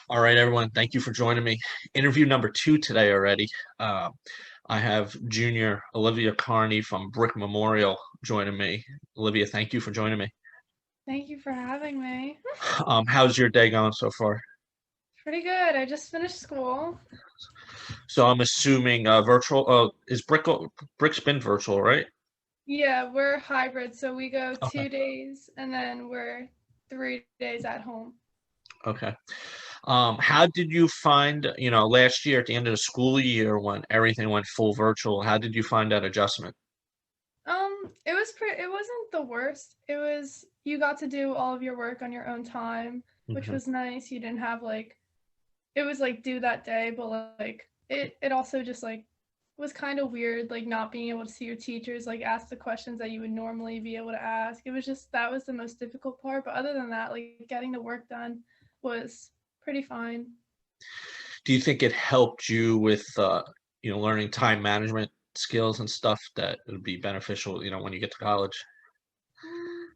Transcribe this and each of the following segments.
All right, everyone. Thank you for joining me. Interview number two today already. Uh, I have junior Olivia Carney from Brick Memorial joining me. Olivia, thank you for joining me. Thank you for having me. How's your day going so far? Pretty good. I just finished school. So I'm assuming virtual. Is Brick's been virtual, right? Yeah, we're hybrid, so we go Okay. 2 days and then we're 3 days at home. Okay. How did you find, last year at the end of the school year when everything went full virtual, how did you find that adjustment? It wasn't the worst. It was you got to do all of your work on your own time, which Mhm. was nice. You didn't have it was due that day, but it also just was kind of weird not being able to see your teachers ask the questions that you would normally be able to ask. It was just that was the most difficult part, but other than that, getting the work done was pretty fine. Do you think it helped you with learning time management skills and stuff that would be beneficial, when you get to college? Mm,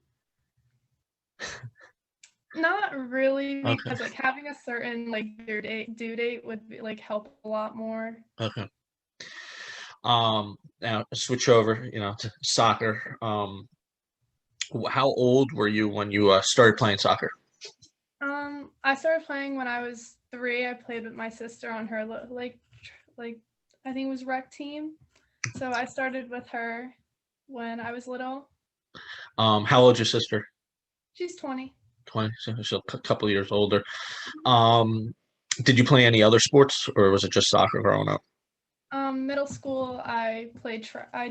Not really, Okay. because having a certain due date would help a lot more. Okay. Now switch over, to soccer. How old were you when you started playing soccer? I started playing when I was 3. I played with my sister on her like I think it was rec team. So I started with her when I was little. How old's your sister? She's 20. 20, so she's a couple of years older. Um, did you play any other sports or was it just soccer growing up? Middle school, I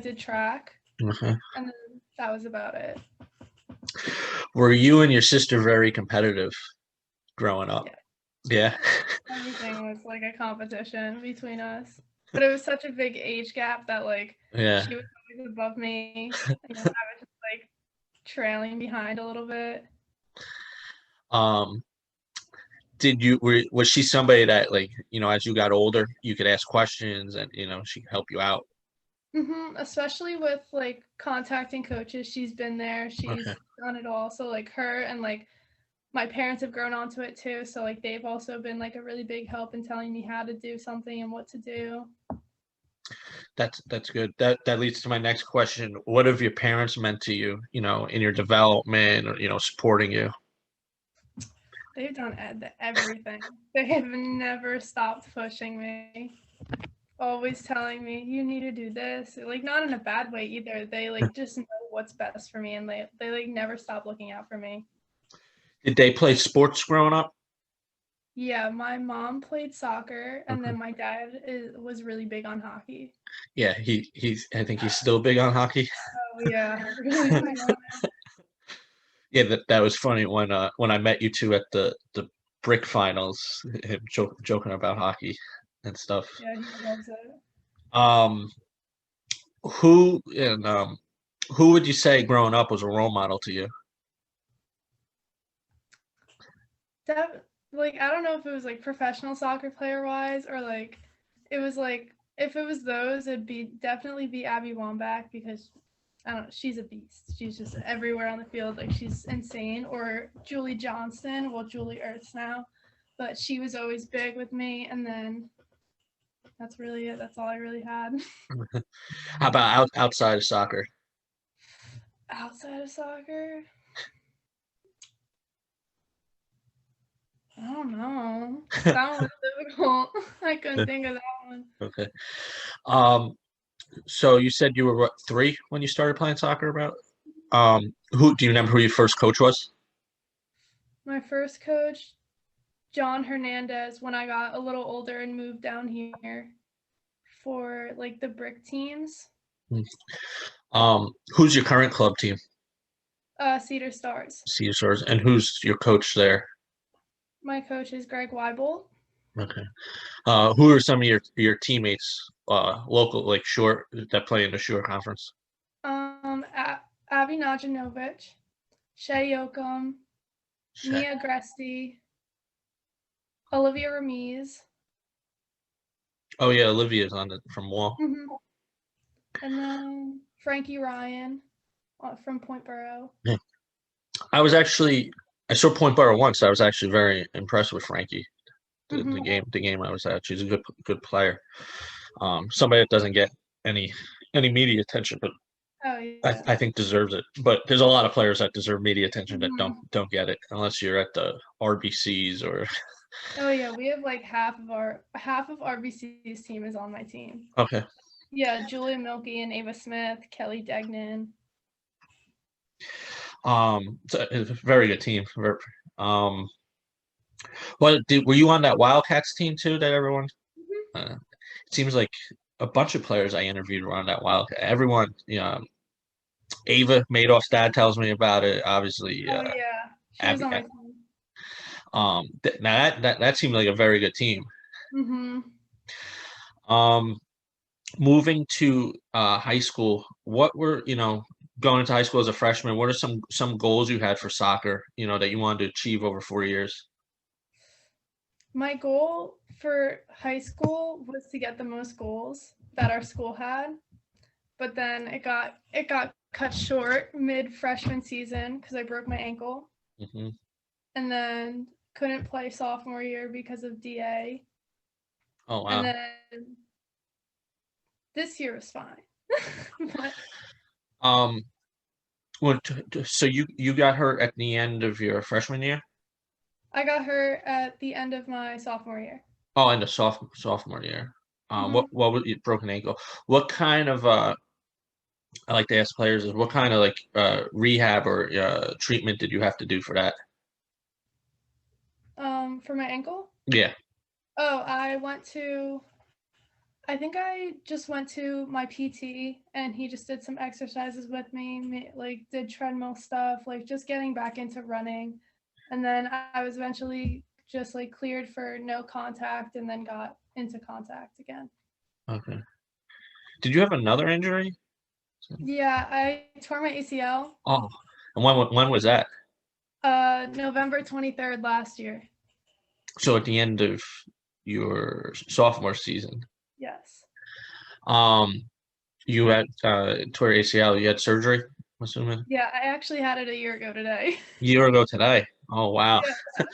did track, Okay. and then that was about it. Were you and your sister very competitive growing up? Yeah, Yeah. everything was like a competition between us. But it was such a big age gap that Yeah. she was always above me, and then I was just trailing behind a little bit. Um, was she somebody that as you got older, you could ask questions and she could help you out? Especially with contacting coaches, she's been there. Okay. She's done it all. So her and my parents have grown onto it too. So they've also been a really big help in telling me how to do something and what to do. That's good. That leads to my next question. What have your parents meant to you, in your development or, supporting you? They've done everything. They have never stopped pushing me. Always telling me you need to do this. Not in a bad way either. They just know what's best for me, and they never stop looking out for me. Did they play sports growing up? Yeah, my mom played soccer, and Okay. then my was really big on hockey. Yeah, he's I think he's still big on hockey. Oh yeah, really big on Yeah, that was funny when I met you two at the brick finals, him joking about hockey and stuff. it. Yeah, he loves it. Um, who would you say growing up was a role model to you? That I don't know if it was professional soccer player wise or it was if it was those, it'd be definitely be Abby Wambach because I don't know, she's a beast. She's just everywhere on the field. She's insane. Or Julie Johnston, well, Julie Ertz now, but she was always big with me. And then that's really it. That's all I really had. How about outside of soccer? Outside of soccer, I don't know. That one was difficult. I couldn't think of that one. Okay. Um, so you said you were what, 3 when you started playing soccer about? Who do you remember who your first coach was? My first coach, John Hernandez, when I got a little older and moved down here for the brick teams. Who's your current club team? Cedar Stars. Caesars, and who's your coach there? My coach is Greg Weibel. Okay. Who are some of your teammates, local, like short that play in the Shore Conference? Avi Najanovic, Shay Yoakum, Shaq. Mia Gresti, Olivia Ramiz, Oh yeah, Olivia's on it from Wall. mm-hmm. And then Frankie Ryan from Point Borough. Yeah. I saw Point Bar once. I was actually very impressed with Frankie. Mhm. the game I was at. She's a good player. Somebody that doesn't get any media attention, but Oh yeah. I think deserves it. But there's a lot of players that deserve media attention that Mhm. don't get it unless you're at the RBCs or Oh yeah, we have like half of RBC's team is on my team. okay. Yeah, Julia Milky and Ava Smith, Kelly Degnan. It's a very good team. Um, were you on that Wildcats team too? That everyone. Mhm. It seems like a bunch of players I interviewed were on that Wildcat. Everyone, Ava Madoff's dad tells me about it. Obviously, Oh yeah, she was Abby. on my team. Now that seemed like a very good team. Mhm. Um, moving to high school, what were going into high school as a freshman? What are some goals you had for soccer? That you wanted to achieve over 4 years? My goal for high school was to get the most goals that our school had, but then it got cut short mid freshman season because I broke my ankle, Hmm. and then couldn't play sophomore year because of DA, Oh and wow. then this year was fine. But Um, so you got hurt at the end of your freshman year? I got hurt at the end of my sophomore year. Oh, in the sophomore year. Hmm. What was your broken ankle? What kind of I like to ask players is what kind of like rehab or treatment did you have to do for that? For my ankle. Yeah. Oh, I think I just went to my PT and he just did some exercises with me, like did treadmill stuff, like just getting back into running. And then I was eventually just like cleared for no contact and then got into contact again. Okay. Did you have another injury? Yeah, I tore my ACL Oh, and when was that? November 23rd last year. So at the end of your sophomore season. Yes. Um, you had tore ACL. You had surgery, I'm assuming. Yeah, I actually had it a year ago today. Year ago today. Oh wow. Yeah.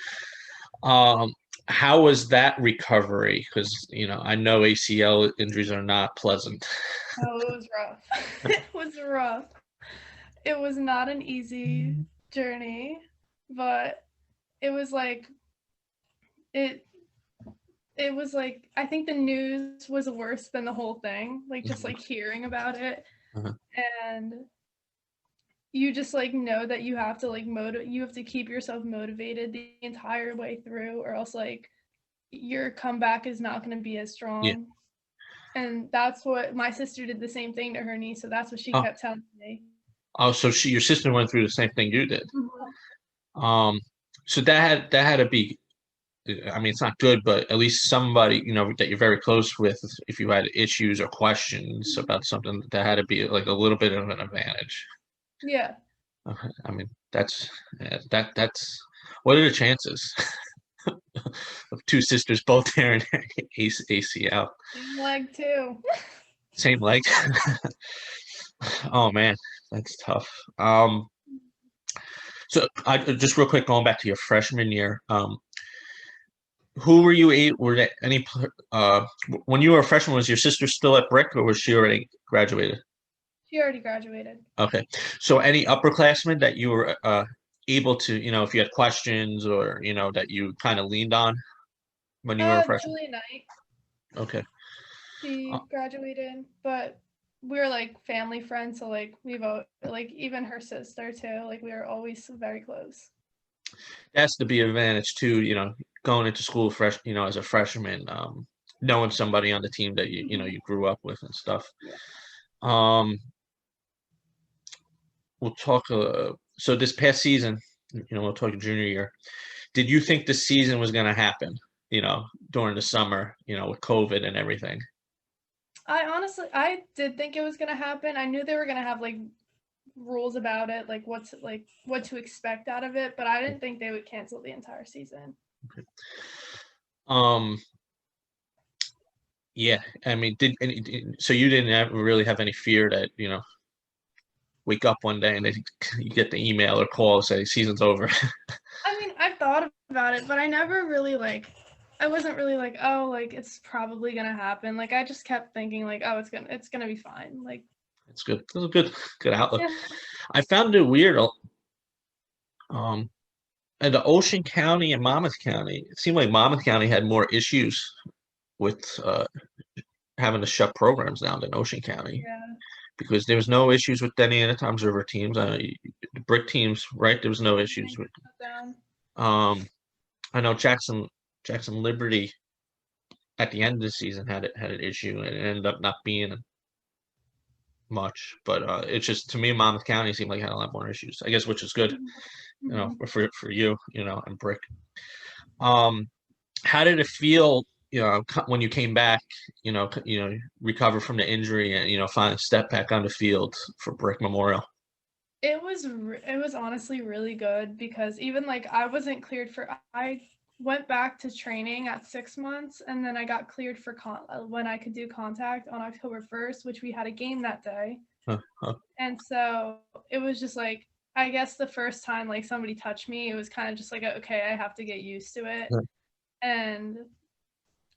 Um, how was that recovery? Because I know ACL injuries are not pleasant. Oh, it was rough. It was rough. It was not an easy journey, but it was like it it was like I think the news was worse than the whole thing, like just like hearing about it, Uh-huh. and you just like know that you have to like you have to keep yourself motivated the entire way through or else like your comeback is not going to be as Yeah. strong. And that's what my sister did the same thing to her knee, so that's what she Oh, kept telling me. oh, so your sister went through the same thing you did. Mhm. Um, so that had to be. I mean, it's not good, but at least somebody that you're very close with. If you had issues or questions about something, that had to be like a little bit of an advantage. Yeah. Okay. I mean, that's what are the chances of two sisters both tearing ACL? Same leg too. Same leg. Oh man, that's tough. So I just real quick going back to your freshman year. Who were you? Were there any? When you were a freshman, was your sister still at Brick, or was she already graduated? She already graduated. Okay. So any upperclassmen that you were able to, if you had questions or that you kind of leaned on when you were a freshman? Julie Knight, Okay. Uh, she graduated, but we're like family friends, so like like even her sister too, like we were always very close. That's to be an advantage too, going into school as a freshman, knowing somebody on the team that Mhm. you grew up with and stuff. Yeah. Um, we'll talk. So this past season, we'll talk junior year. Did you think the season was going to happen? During the summer, with COVID and everything. I did think it was gonna happen. I knew they were gonna have like rules about it, like what to expect out of it, but I didn't think they would cancel the entire season. Um, yeah, I mean, so you didn't really have any fear that wake up one day and then you get the email or call say season's over. I mean, I've thought about it, but I never really like I wasn't really like, oh, like it's probably gonna happen. Like I just kept thinking like, oh, it's gonna be fine. Like It's good. It's a good outlook. yeah, I found it weird. Um, and the Ocean County and Monmouth County, it seemed like Monmouth County had more issues with having to shut programs down than Ocean County yeah, because there was no issues with any of the Toms River teams. The brick teams, right? There was no issues with. shut down. Um, I know Jackson Liberty at the end of the season had an issue and it ended up not being much. But it's just to me, Monmouth County seemed like it had a lot more issues. I guess, which is good, Mm-hmm. for you, and Brick. Um, how did it feel, when you came back, recover from the injury and finally step back on the field for Brick Memorial? It was honestly really good because even like I wasn't cleared for I went back to training at 6 months and then I got cleared for when I could do contact on October 1st, which we had a game that day. Huh. And so it was just like I guess the first time like somebody touched me, it was kind of just like okay, I have to get used to it. Yeah. And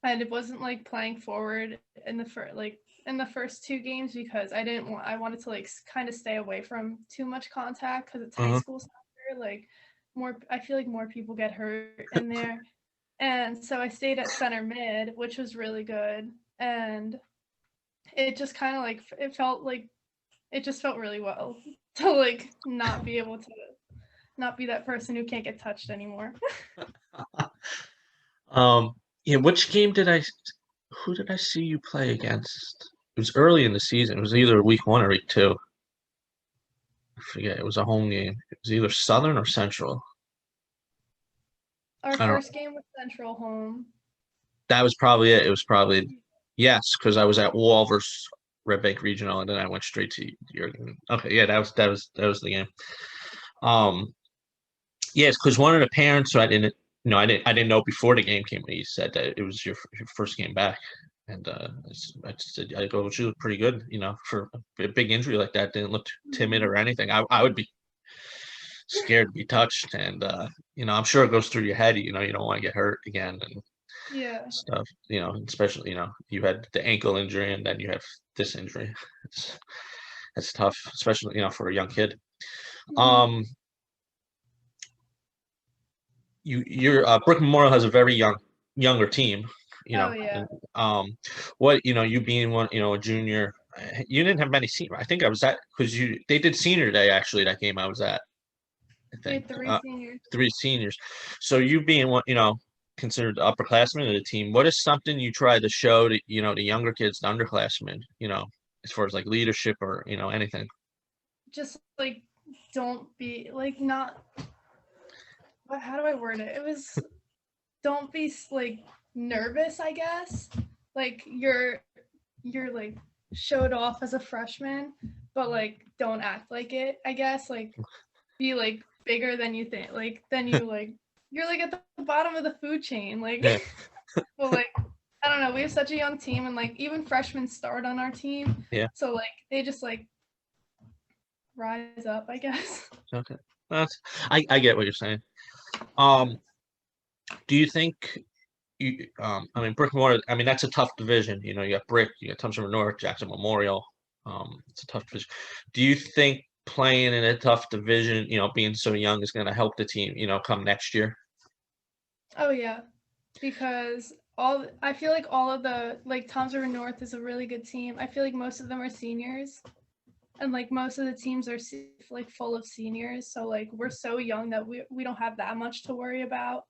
it wasn't like playing forward in the first two games because I wanted to like kind of stay away from too much contact because it's high Uh-huh. school soccer. Like I feel like more people get hurt in there. And so I stayed at center mid, which was really good. And it just kind of like it just felt really well to like not be able to not be that person who can't get touched anymore. Um, yeah, which game who did I see you play against? It was early in the season. It was either week 1 or week 2. I forget. It was a home game. It was either Southern or Central. Our I don't. first game was Central home. That was probably it. It was probably yes, because I was at Wall versus Red Bank Regional, and then I went straight to your game. Okay, yeah, that was the game. Um, yes, because one of the parents who I didn't know before the game came. He said that it was your first game back, and I said I go, she looked pretty good, for a big injury like that. Didn't look timid or anything. I would be scared to be touched, and I'm sure it goes through your head. You don't want to get hurt again and Yeah. stuff. Especially you had the ankle injury and then you have this injury. It's tough, especially for a young kid. Mm-hmm. Um, your Brick Memorial has a very younger team. Oh yeah. And what you being one, a junior, you didn't have many senior. I think I was at because they did senior day actually that game I was at. I We think had three seniors. 3 seniors. So you being one, considered the upperclassman of the team, what is something you try to show to the younger kids, the underclassmen, as far as like leadership or anything? Just like don't be like not how do I word it? It was don't be like nervous, I guess. Like you're like showed off as a freshman, but like don't act like it, I guess. Like be like bigger than you think. Like then you're like at the bottom of the food chain. Like Yeah. but like I don't know, we have such a young team and like even freshmen start on our team. Yeah. So like they just like rise up, I guess. Okay. I get what you're saying. Um, do you think I mean Brick Memorial, I mean that's a tough division. You got Brick, you got Thompson North, Jackson Memorial. It's a tough division. Do you think playing in a tough division, being so young is going to help the team, come next year? Oh yeah, because I feel like all of the like Toms River North is a really good team. I feel like most of them are seniors, and like most of the teams are like full of seniors. So like we're so young that we don't have that much to worry about.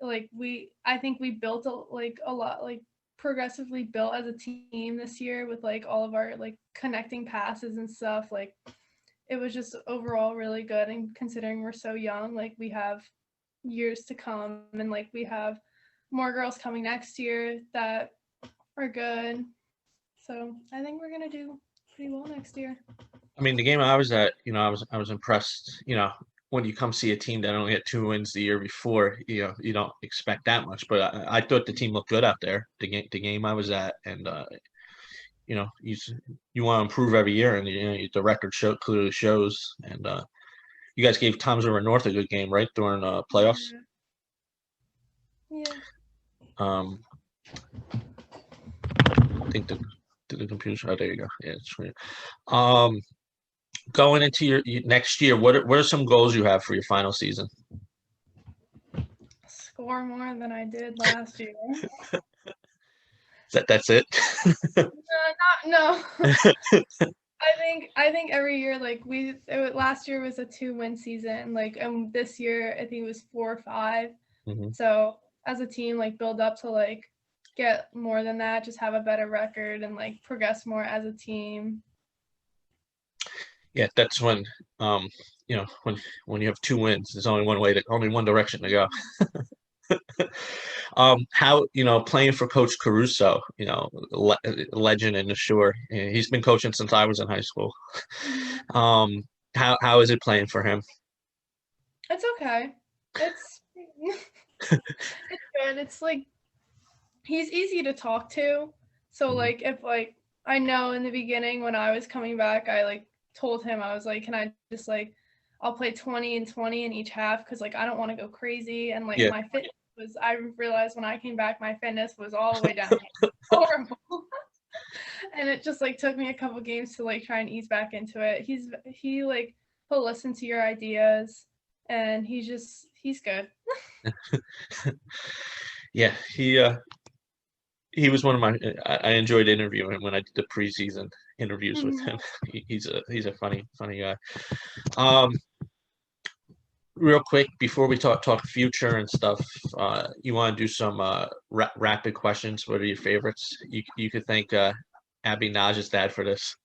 Like I think we built a lot like progressively built as a team this year with like all of our like connecting passes and stuff. Like it was just overall really good, and considering we're so young, like we have years to come and like we have more girls coming next year that are good, so I think we're gonna do pretty well next year. I mean, the game I was at, I was impressed. When you come see a team that only had 2 wins the year before, you don't expect that much. But I thought the team looked good out there. The game I was at, and you want to improve every year, and the record clearly shows. And you guys gave Toms River North a good game, right, during playoffs. Yeah. I think the computer. Oh, there you go. Yeah, it's weird. Um, Going into your next year, what are some goals you have for your final season? Score more than I did last year. That's it. No. I think every year, like last year was a 2-win season, like, and this year I think it was 4 or 5. Mhm. So as a team, like, build up to like get more than that, just have a better record and like progress more as a team. Yeah, that's when when you have 2 wins, there's only one direction to go. How playing for Coach Caruso, legend in the shore. He's been coaching since I was in high school. Mhm. How is it playing for him? It's okay. It's it's good. It's like he's easy to talk to. So like if like I know in the beginning when I was coming back, I like told him I was like, can I just like I'll play 20 and 20 in each half because like I don't want to go crazy and like Yeah, my fitness was I realized when I came back my fitness was all the way down. Horrible. And it just like took me a couple games to like try and ease back into it. He like he'll listen to your ideas and he's good. yeah. He was one of my. I enjoyed interviewing him when I did the preseason interviews with Mhm. him. He's a funny guy. Um, Real quick before we talk future and stuff, you want to do some rapid questions? What are your favorites? You could thank Abby Naj's dad for this.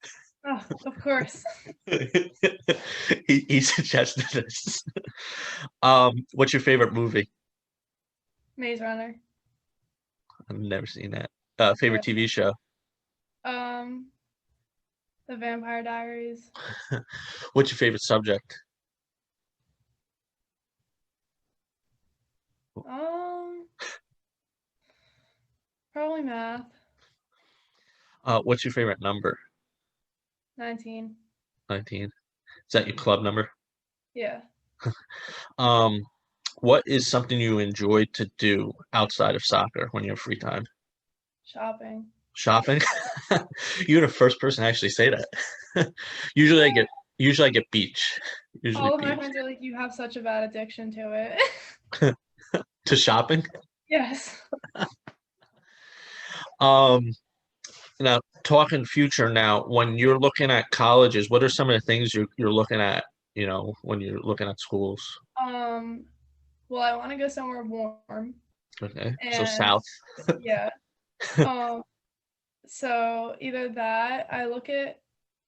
Oh, of course. He suggested this. What's your favorite movie? Maze Runner. I've never seen that. Yeah. Favorite TV show? Um, The Vampire Diaries. What's your favorite subject? Um, Probably math. What's your favorite number? 19. 19. Is that your club number? Yeah. Um, what is something you enjoy to do outside of soccer when you have free time? Shopping. Shopping? You're the first person to actually say that. Usually I get usually I get beach. Usually All of my beach. friends are like, you have such a bad addiction to it. To shopping? Yes. Um, Now talking future now, when you're looking at colleges, what are some of the things you're looking at, when you're looking at schools? Um, well, I want to go somewhere warm. Okay. So And South. yeah. Um, so either that, I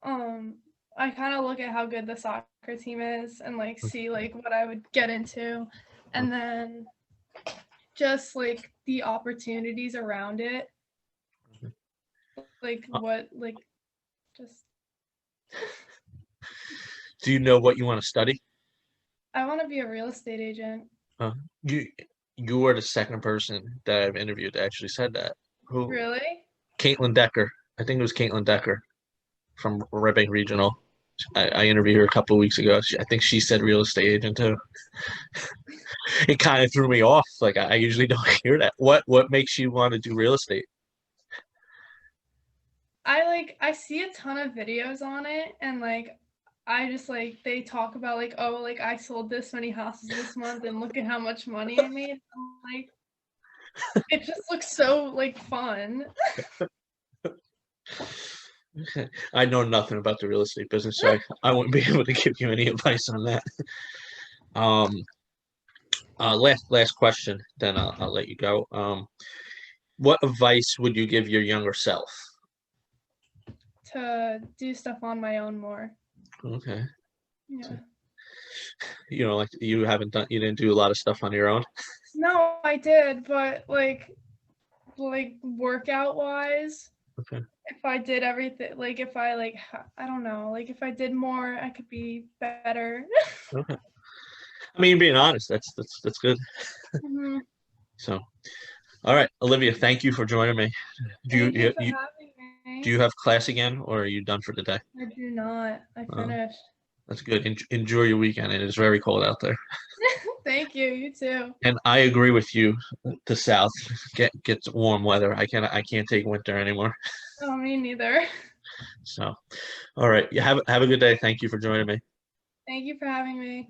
kind of look at how good the soccer team is and like see like what I would get into, and then just like the opportunities around it, like Uh, what like just Do you know what you want to study? I want to be a real estate agent. Uh, you you are the second person that I've interviewed that actually said that. Who? Really? Caitlin Decker. I think it was Caitlin Decker from Red Bank Regional. I interviewed her a couple of weeks ago. I think she said real estate agent too. It kind of threw me off. Like I usually don't hear that. What makes you want to do real estate? I see a ton of videos on it and like I just like they talk about like, oh, like I sold this many houses this month and look at how much money I made. I'm like, it just looks so like fun. I know nothing about the real estate business, so I wouldn't be able to give you any advice on that. Um, last question, then I'll let you go. What advice would you give your younger self? To do stuff on my own more. Okay. So, Yeah. like you didn't do a lot of stuff on your own. No, I did, but like workout wise, Okay. if I did everything, like if I like I don't know, like if I did more, I could be better. Okay. I mean, being honest, that's good. Mhm. So, all right, Olivia, thank you for joining me. Do Thank you you, for you having do me. you have class again, or are you done for the day? I do not. I Uh, finished. That's good. Enjoy your weekend. It is very cold out there. Thank you. You too. And I agree with you. The South gets warm weather. I can't take winter anymore. Oh, me neither. So, all right. You have a good day. Thank you for joining me. Thank you for having me.